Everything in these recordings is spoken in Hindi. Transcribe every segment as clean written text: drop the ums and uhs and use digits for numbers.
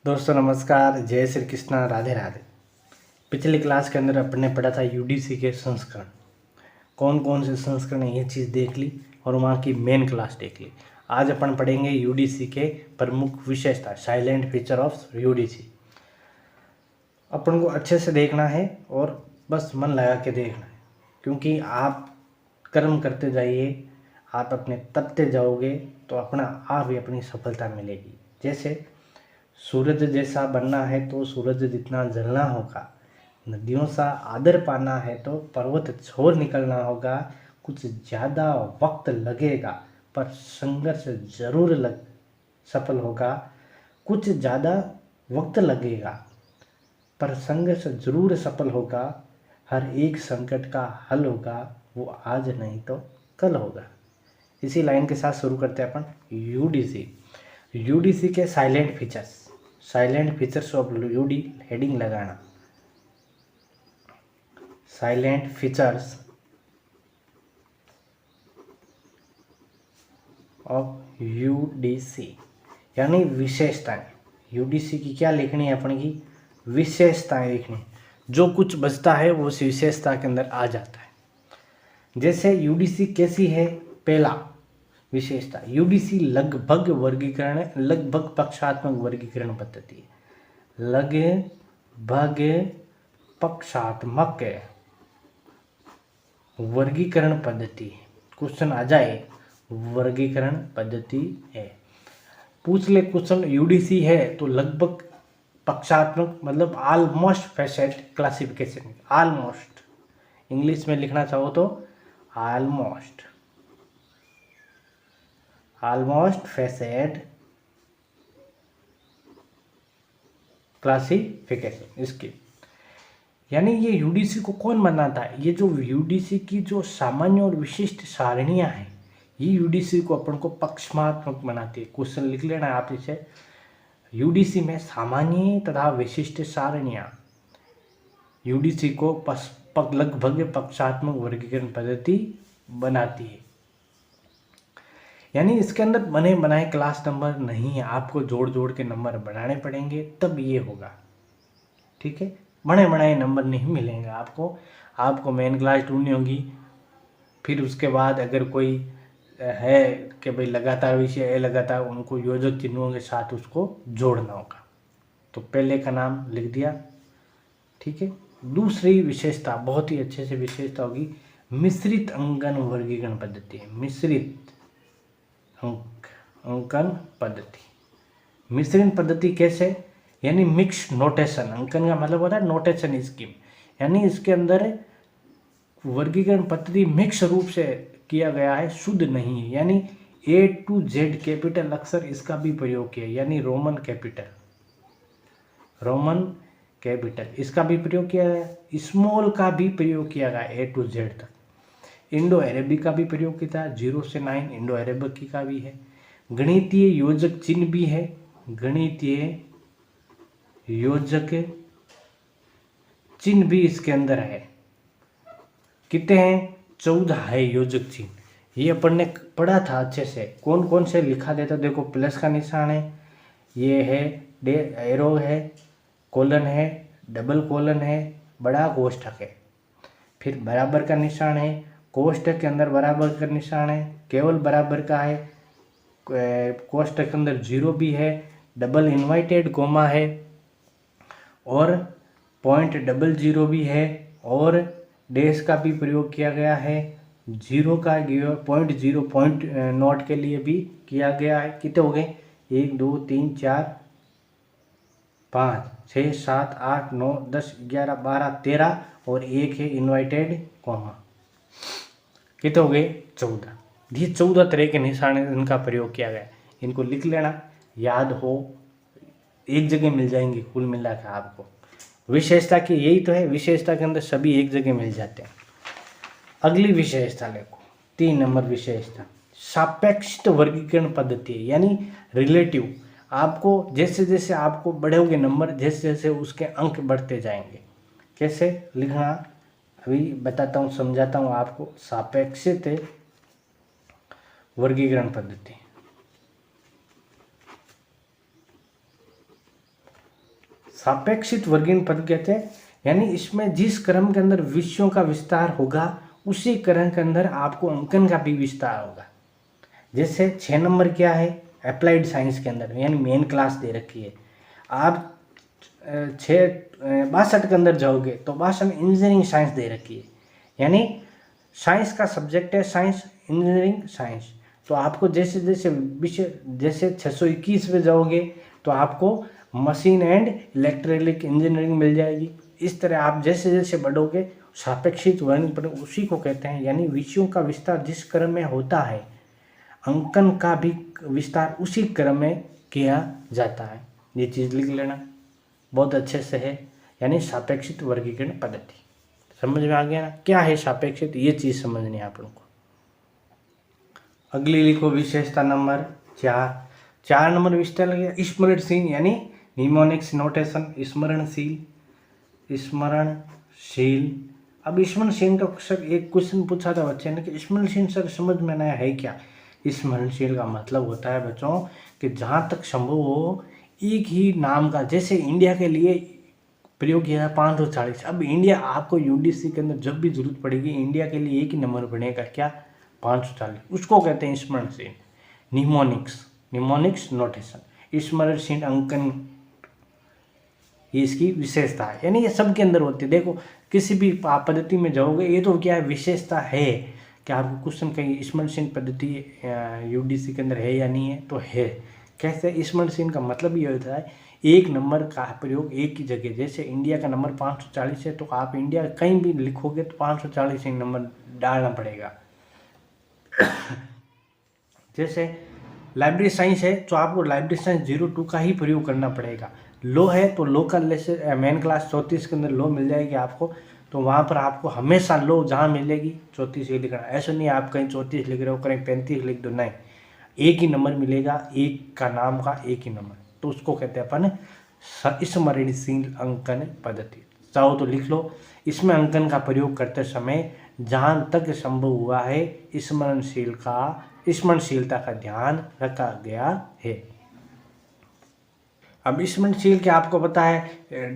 दोस्तों नमस्कार, जय श्री कृष्णा, राधे राधे। पिछली क्लास के अंदर अपने पढ़ा था यूडीसी के संस्करण, कौन कौन से संस्करण है ये चीज़ देख ली और वहाँ की मेन क्लास देख ली। आज अपन पढ़ेंगे यूडीसी के प्रमुख विशेषता, साइलेंट फीचर ऑफ यूडीसी। अपन को अच्छे से देखना है और बस मन लगा के देखना है, क्योंकि आप कर्म करते जाइए, आप अपने तपते जाओगे तो अपना आप ही अपनी सफलता मिलेगी। जैसे सूरज जैसा बनना है तो सूरज जितना जलना होगा, नदियों सा आदर पाना है तो पर्वत छोड़ निकलना होगा। कुछ ज़्यादा वक्त लगेगा पर संघर्ष जरूर सफल होगा। कुछ ज़्यादा वक्त लगेगा पर संघर्ष जरूर सफल होगा। हर एक संकट का हल होगा, वो आज नहीं तो कल होगा। इसी लाइन के साथ शुरू करते हैं अपन यूडीसी के salient features of UD heading लगाना। साइलेंट फीचर्स ऑफ यूडीसी यानी विशेषताएं। यूडीसी की क्या लिखनी है अपन की? विशेषताएं लिखनी। जो कुछ बचता है वो उस विशेषता के अंदर आ जाता है। जैसे यूडीसी कैसी है? पहला विशेषता, यूडीसी लगभग पक्षात्मक वर्गीकरण पद्धति है। लगभग पक्षात्मक वर्गीकरण पद्धति। क्वेश्चन आ जाए, वर्गीकरण पद्धति है, पूछ ले क्वेश्चन यूडीसी है तो लगभग पक्षात्मक मतलब almost facet classification. Almost English में लिखना चाहो तो ऑलमोस्ट फैसेट क्लासिफिकेशन इसकी। यानी ये यूडीसी को कौन बनाता है? ये जो यूडीसी की जो सामान्य और विशिष्ट सारणियां हैं, ये यूडीसी को अपन को पक्षात्मक बनाती है। क्वेश्चन लिख लेना है आप इसे। यूडीसी में सामान्य तथा विशिष्ट सारणियां यूडीसी को लगभग पक्षात्मक वर्गीकरण पद्धति बनाती है। यानी इसके अंदर बने बनाए क्लास नंबर नहीं है, आपको जोड़ जोड़ के नंबर बनाने पड़ेंगे तब ये होगा। ठीक है, बने बनाए नंबर नहीं मिलेंगे आपको मेन क्लास ढूंढनी होगी। फिर उसके बाद अगर कोई है कि भाई लगातार विषय है, लगातार उनको योजक चिन्हों के साथ उसको जोड़ना होगा। तो पहले का नाम लिख दिया। ठीक है, दूसरी विशेषता बहुत ही अच्छे से विशेषता होगी, मिश्रित अंकन वर्गीकरण पद्धति है। मिश्रित अंकन पद्धति। मिश्रण पद्धति कैसे? यानी मिक्स नोटेशन। अंकन का मतलब होता है नोटेशन स्कीम, यानी इसके अंदर वर्गीकरण पद्धति मिक्स रूप से किया गया है, शुद्ध नहीं है। यानी A to Z कैपिटल अक्षर इसका भी प्रयोग किया, यानी रोमन कैपिटल इसका भी प्रयोग किया गया, स्मॉल का भी प्रयोग किया गया A to Z तक। इंडो अरेबिक का भी प्रयोग किया था, 0 से 9 इंडो अरेबिक का भी है। गणितीय योजक चिन्ह भी है, गणितीय योजक चिन्ह भी इसके अंदर है। कितने हैं? 14 है योजक चिन्ह। ये अपन ने पढ़ा था अच्छे से, कौन कौन से लिखा देता। देखो, प्लस का निशान है, ये है एरो है, कोलन है, डबल कोलन है, बड़ा कोष्ठक है। फिर बराबर का निशान है, कोष्ठक के अंदर बराबर का निशान है, केवल बराबर का है, कोष्ठक के अंदर 0 भी है, डबल इन्वर्टेड कोमा है और .00 भी है, और डैश का भी प्रयोग किया गया है। 0 का .0 नोट के लिए भी किया गया है। कितने हो गए? 1 2 3 4 5 6 7 8 9 10 11 12 13 और एक है इन्वर्टेड कॉमा। कितने हो गए? 14। ये 14 तरह के निशान इनका प्रयोग किया गया। इनको लिख लेना, याद हो, एक जगह मिल जाएंगे कुल मिला के आपको। विशेषता की यही तो है, विशेषता के अंदर सभी एक जगह मिल जाते हैं। अगली विशेषता देखो, 3 नंबर विशेषता, सापेक्षित वर्गीकरण पद्धति है, यानी रिलेटिव। आपको जैसे जैसे आपको बढ़ोगे नंबर, जैसे जैसे उसके अंक बढ़ते जाएंगे। कैसे लिखना अभी बताता हूँ, समझाता हूँ आपको। सापेक्षित वर्गीकरण पद्धति, सापेक्षित वर्गीकरण पद्धति कहते हैं, यानी इसमें जिस क्रम के अंदर विषयों का विस्तार होगा उसी क्रम के अंदर आपको अंकन का भी विस्तार होगा। जैसे 6 नंबर क्या है, अप्लाइड साइंस के अंदर, यानी मेन क्लास दे रखी है। आप 62 के अंदर जाओगे तो 62 में इंजीनियरिंग साइंस दे रखी है, यानी साइंस का सब्जेक्ट है साइंस, इंजीनियरिंग साइंस। तो आपको जैसे जैसे विषय, जैसे 621 में जाओगे तो आपको मशीन एंड इलेक्ट्रिकल इंजीनियरिंग मिल जाएगी। इस तरह आप जैसे जैसे बढ़ोगे सापेक्षित वर्गीकरण उसी को कहते हैं, यानी विषयों का विस्तार जिस क्रम में होता है अंकन का भी विस्तार उसी क्रम में किया जाता है। ये चीज़ लिख लेना, बहुत अच्छे से है, यानी सापेक्षित वर्गीकरण पद्धति। समझ में आ गया ना, क्या है सापेक्षित, ये चीज़ समझनी है आप लोगों को। अगली लिखो विशेषता नंबर 4 नंबर विशेषता लगे स्मरणशील, यानी निमोनिक्स नोटेशन, स्मरणशील। अब स्मरणशील का सर एक क्वेश्चन पूछा था बच्चे ने कि स्मरणशील सर समझ में नया है क्या। स्मरणशील का मतलब होता है बच्चों कि जहाँ तक संभव हो एक ही नाम का, जैसे इंडिया के लिए प्रयोग किया है 540। अब इंडिया आपको यूडीसी के अंदर जब भी जरूरत पड़ेगी इंडिया के लिए एक ही नंबर बनेगा, क्या, 540, उसको कहते हैं स्मरणशील। निमोनिक्स नोटेशन, स्मरणशील अंकन, ये इसकी विशेषता है, यानी ये सबके अंदर होती है। देखो किसी भी पद्धति में जाओगे, ये तो क्या है विशेषता है कि आपको क्वेश्चन कहीं स्मरणशील पद्धति यूडीसी के अंदर है या नहीं है, तो है। कैसे, स्मरणशील का मतलब ये होता है एक नंबर का प्रयोग एक ही जगह, जैसे इंडिया का नंबर 540 है तो आप इंडिया कहीं भी लिखोगे तो 540 नंबर डालना पड़ेगा। जैसे लाइब्रेरी साइंस है तो आपको लाइब्रेरी साइंस 02 का ही प्रयोग करना पड़ेगा। लो है तो लो का लेसन मेन क्लास 34 के अंदर लो मिल जाएगी आपको, तो वहाँ पर आपको हमेशा लो जहाँ मिलेगी 34 ही लिखना। ऐसा नहीं आप कहीं 34 लिख रहे हो कहीं 35 लिख दो, नहीं, एक ही नंबर मिलेगा, एक का नाम का एक ही नंबर, तो उसको कहते हैं अपन स्मरणशील अंकन पद्धति। चाहो तो लिख लो, इसमें अंकन का प्रयोग करते समय जहाँ तक संभव हुआ है स्मरणशीलता का ध्यान रखा गया है। अब स्मरणशील के आपको पता है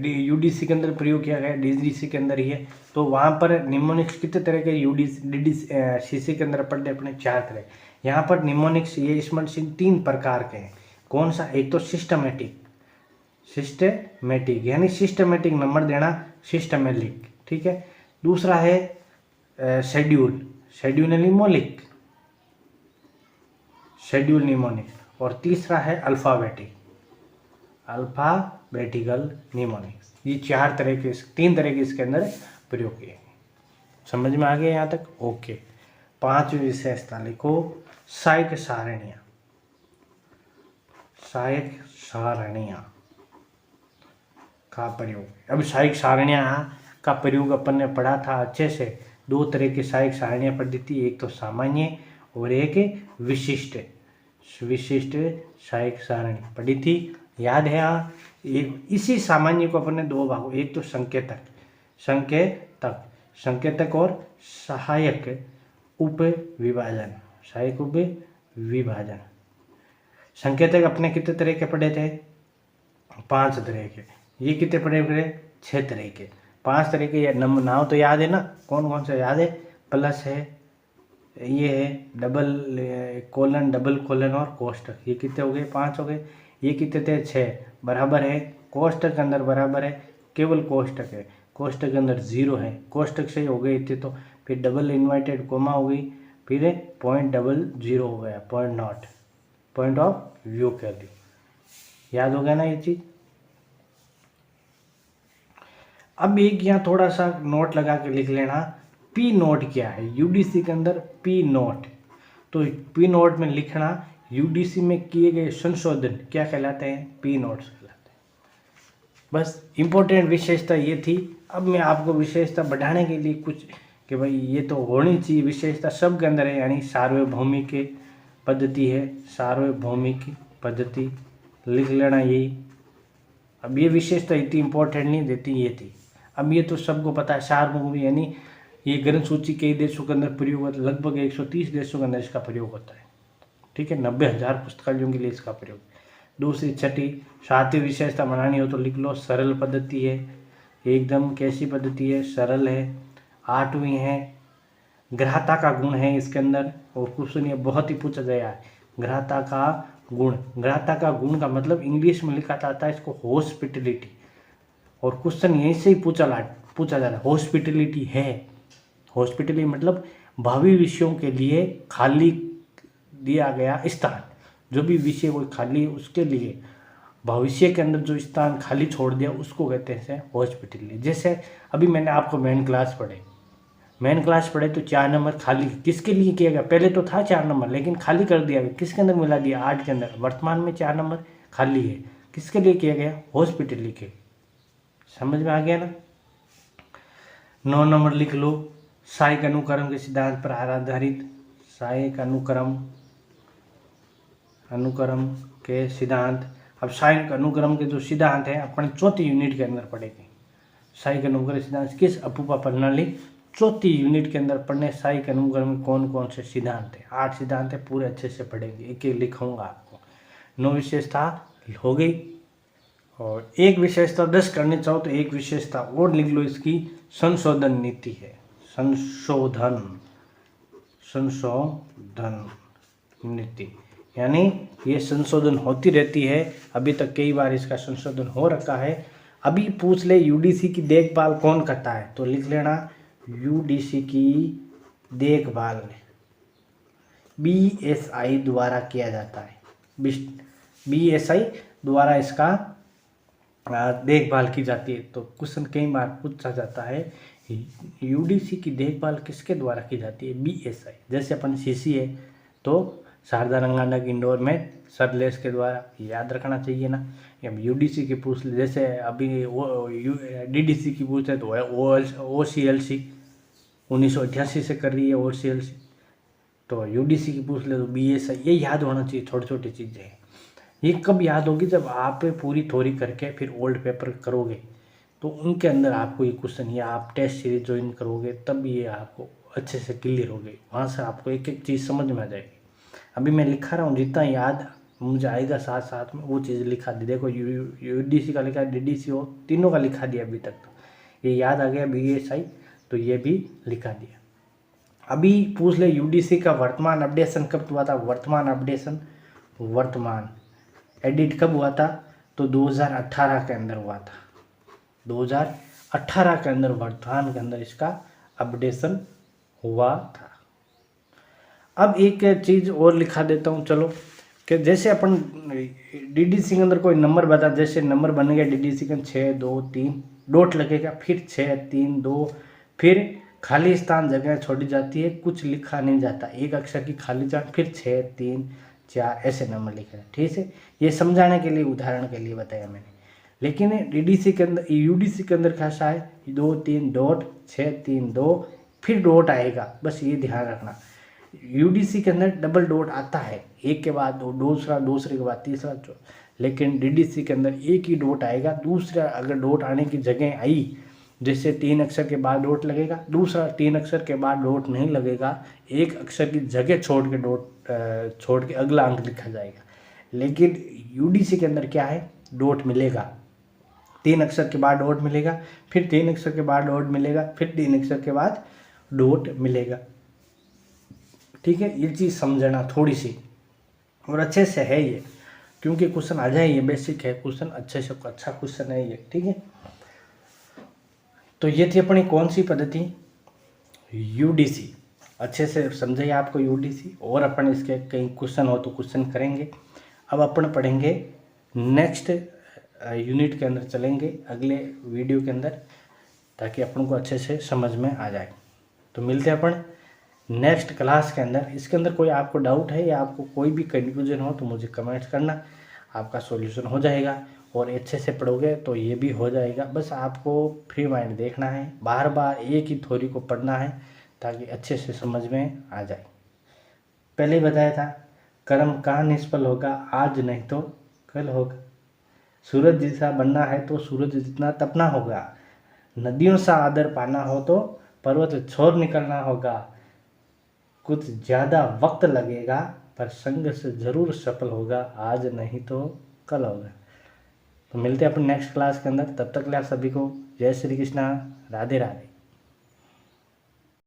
यूडीसी के अंदर प्रयोग किया गया, डीडीसी के अंदर ही है, तो वहाँ पर निमोनिक्स कितने तरह के सीसी के अंदर पढ़ते अपने 4 तरह। यहाँ पर निमोनिक्स ये स्मरणशील 3 प्रकार के हैं। कौन सा, एक तो सिस्टमेटिक यानी सिस्टमेटिक नंबर देना, सिस्टमेटिक, ठीक है। दूसरा है शेड्यूल निमोनिक, और तीसरा है अल्फाबेटिकल निमोनिक्स। ये 3 तरह के इसके अंदर प्रयोग किए। समझ में आ गया यहाँ तक, ओके। 5वीं विशेषता लिखो सहायक सारणियाँ का प्रयोग। अब सहायक सारणियाँ का प्रयोग अपन ने पढ़ा था अच्छे से। 2 तरह की सहायक सारणियाँ पढ़ी थी, एक तो सामान्य और एक विशिष्ट सहायक सारणी पढ़ी थी, याद है। यहाँ इसी सामान्य को अपन ने 2 भागों, एक तो संकेतक और सहायक उपविभाजन। संकेतक अपने कितने तरह के पढ़े थे, 5 तरह के। ये कितने पढ़े 6 तरह के। 5 तरह के नाम तो याद है ना, कौन कौन सा याद है, प्लस है, ये है डबल कोलन और कोष्टक। ये कितने हो गए, 5 हो गए। ये कितने थे, 6, बराबर है कोष्टक के अंदर, बराबर है केवल कोष्टक है, कोष्टक के अंदर 0 है, कोष्टक से हो गए इतने। तो फिर डबल इन्वर्टेड कोमा हो गई, फिर .00 हो गया, पॉइंट ऑफ व्यू कर ली। याद हो गया ना ये चीज। अब एक यहाँ थोड़ा सा नोट लगा के लिख लेना, पी नोट क्या है यूडीसी के अंदर, पी नोट। तो पी नोट में लिखना यूडीसी में किए गए संशोधन क्या कहलाते हैं, पी नोट्स कहलाते हैं। बस इंपॉर्टेंट विशेषता ये थी। अब मैं आपको विशेषता बढ़ाने के लिए कुछ कि भाई ये तो होनी चाहिए विशेषता सब के अंदर है, यानी सार्वभौमिक पद्धति है, सार्वभौमिक पद्धति लिख लेना यही। अब ये विशेषता इतनी इंपॉर्टेंट नहीं देती, ये थी। अब ये तो सबको पता है सार्वभौमिक, यानी ये ग्रंथ सूची कई देशों के अंदर प्रयोग होता है, लगभग 130 देशों के अंदर इसका प्रयोग होता है, ठीक है। 90,000 पुस्तकालयों के लिए इसका प्रयोग। दूसरी, छठी, सातवीं विशेषता बनानी हो तो लिख लो, सरल पद्धति है एकदम। कैसी पद्धति है? सरल है। आठवीं है ग्राह्यता का गुण है इसके अंदर, और क्वेश्चन ये बहुत ही पूछा गया है, ग्राह्यता का गुण। ग्राह्यता का गुण का मतलब इंग्लिश में लिखा जाता है इसको हॉस्पिटलिटी, और क्वेश्चन यहीं से ही पूछा जा रहा है, हॉस्पिटलिटी है। हॉस्पिटलिटी मतलब भावी विषयों के लिए खाली दिया गया स्थान, जो भी विषय कोई खाली उसके लिए भविष्य के अंदर जो स्थान खाली छोड़ दिया उसको कहते हैं हॉस्पिटलिटी। जैसे अभी मैंने आपको मेन क्लास पढ़े तो 4 नंबर खाली किसके लिए किया गया? पहले तो था 4 नंबर, लेकिन खाली कर दिया गया, किसके अंदर मिला दिया? 8 के अंदर। वर्तमान में 4 नंबर खाली है, किसके लिए किया गया? हॉस्पिटलिटी के। समझ में आ गया ना? 9 नंबर लिख लो, सहायक अनुक्रम के सिद्धांत पर आधारित। सहायक अनुक्रम के सिद्धांत। अब सहायक अनुक्रम के जो सिद्धांत है अपन चौथी यूनिट के अंदर पढ़ेंगे। सहायक अनुक्रम सिद्धांत किस अपूपा प्रणाली? चौथी यूनिट के अंदर पढ़ने सहायक अनुक्रम में कौन कौन से सिद्धांत है? 8 सिद्धांत है, पूरे अच्छे से पढ़ेंगे, एक एक लिखूंगा आपको। 9 विशेषता हो गई, और एक विशेषता 10 करनी चाहो तो एक विशेषता और लिख लो, इसकी संशोधन नीति है। संशोधन नीति यानी ये संशोधन होती रहती है, अभी तक कई बार इसका संशोधन हो रखा है। अभी पूछ ले यूडीसी की देखभाल कौन करता है, तो लिख लेना यूडीसी की देखभाल बीएसआई द्वारा किया जाता है। बीएसआई द्वारा इसका देखभाल की जाती है। तो क्वेश्चन कई बार पूछा जाता है, यूडीसी की देखभाल किसके द्वारा की जाती है? बीएसआई। जैसे अपन सीसी है तो शारदा रंगानाक इंडोर में सरलेस के द्वारा, याद रखना चाहिए ना। यूडीसी की पूछ ले, जैसे अभी डीडीसी की पूछे तो ओसीएलसी 1988 से कर रही है ओसीएलसी, तो यूडीसी की पूछ ले तो बीएसआई। ये याद होना चाहिए, छोटी छोटी चीज़ें हैं। ये कब याद होगी? जब आप पूरी थ्योरी करके फिर ओल्ड पेपर करोगे, तो उनके अंदर आपको ये क्वेश्चन, या आप टेस्ट सीरीज ज्वाइन करोगे तब ये आपको अच्छे से क्लियर हो गई, वहाँ से आपको एक एक चीज़ समझ में आ जाएगी। अभी मैं लिखा रहा हूँ, जितना याद मुझे आएगा साथ साथ में वो चीज़ लिखा दी। देखो यूडीसी का लिखा है, डीडीसी हो, तीनों का लिखा दिया अभी तक। तो ये याद आ गया बीएसआई, तो ये भी लिखा दिया। अभी पूछ ले यूडीसी का वर्तमान अपडेशन कब हुआ था? वर्तमान एडिट कब हुआ था? तो 2018 के अंदर हुआ था। 2018 के अंदर वर्तमान के अंदर इसका अपडेशन हुआ था। अब एक चीज़ और लिखा देता हूँ, चलो, कि जैसे अपन डीडीसी के अंदर कोई नंबर बता, जैसे नंबर बन गया डीडीसी का 6 2 3 डॉट लगेगा, फिर 6 3 2, फिर खाली स्थान जगह छोड़ी जाती है, कुछ लिखा नहीं जाता, एक अक्षर की खाली जगह, फिर 6 3 4 ऐसे नंबर लिखे हैं। ठीक है, ये समझाने के लिए, उदाहरण के लिए बताया मैंने। लेकिन डीडीसी के अंदर, यूडीसी के अंदर कैसा है? 2 3 डॉट 6 3 2 फिर डॉट आएगा, बस ये ध्यान रखना। यूडीसी के अंदर डबल डॉट आता है, एक के बाद दो, दूसरे के बाद तीसरा, लेकिन डीडीसी के अंदर एक ही डॉट आएगा। दूसरा अगर डॉट आने की जगह आई, जैसे 3 अक्षर के बाद डॉट लगेगा, दूसरा 3 अक्षर के बाद डॉट नहीं लगेगा, एक अक्षर की जगह छोड़ के अगला अंक लिखा जाएगा। लेकिन यूडीसी के अंदर क्या है? डॉट मिलेगा, 3 अक्षर के बाद डॉट मिलेगा, फिर 3 अक्षर के बाद डॉट मिलेगा, फिर 3 अक्षर के बाद डॉट मिलेगा। ठीक है, ये चीज़ समझना थोड़ी सी, और अच्छे से है ये, क्योंकि क्वेश्चन आ जाए, ये बेसिक है क्वेश्चन, अच्छे से अच्छा क्वेश्चन है ये। ठीक है, तो ये थी अपनी कौन सी पद्धति? यूडीसी। अच्छे से समझाइए आपको यूडीसी, और अपन इसके कई क्वेश्चन हो तो क्वेश्चन करेंगे। अब अपन पढ़ेंगे नेक्स्ट यूनिट के अंदर, चलेंगे अगले वीडियो के अंदर, ताकि अपन को अच्छे से समझ में आ जाए। तो मिलते हैं अपन नेक्स्ट क्लास के अंदर। इसके अंदर कोई आपको डाउट है या आपको कोई भी कन्फ्यूजन हो तो मुझे कमेंट्स करना, आपका सॉल्यूशन हो जाएगा। और अच्छे से पढ़ोगे तो ये भी हो जाएगा। बस आपको फ्री माइंड देखना है, बार बार एक ही थ्योरी को पढ़ना है, ताकि अच्छे से समझ में आ जाए। पहले ही बताया था, कर्म कहाँ निष्फल होगा? आज नहीं तो कल होगा। सूरज जैसा बनना है तो सूरज जितना तपना होगा। नदियों सा आदर पाना हो तो पर्वत छोड़ निकलना होगा। कुछ ज़्यादा वक्त लगेगा पर संघर्ष जरूर सफल होगा। आज नहीं तो कल होगा। तो मिलते हैं अपन नेक्स्ट क्लास के अंदर, तब तक के लिए आप सभी को जय श्री कृष्णा, राधे राधे।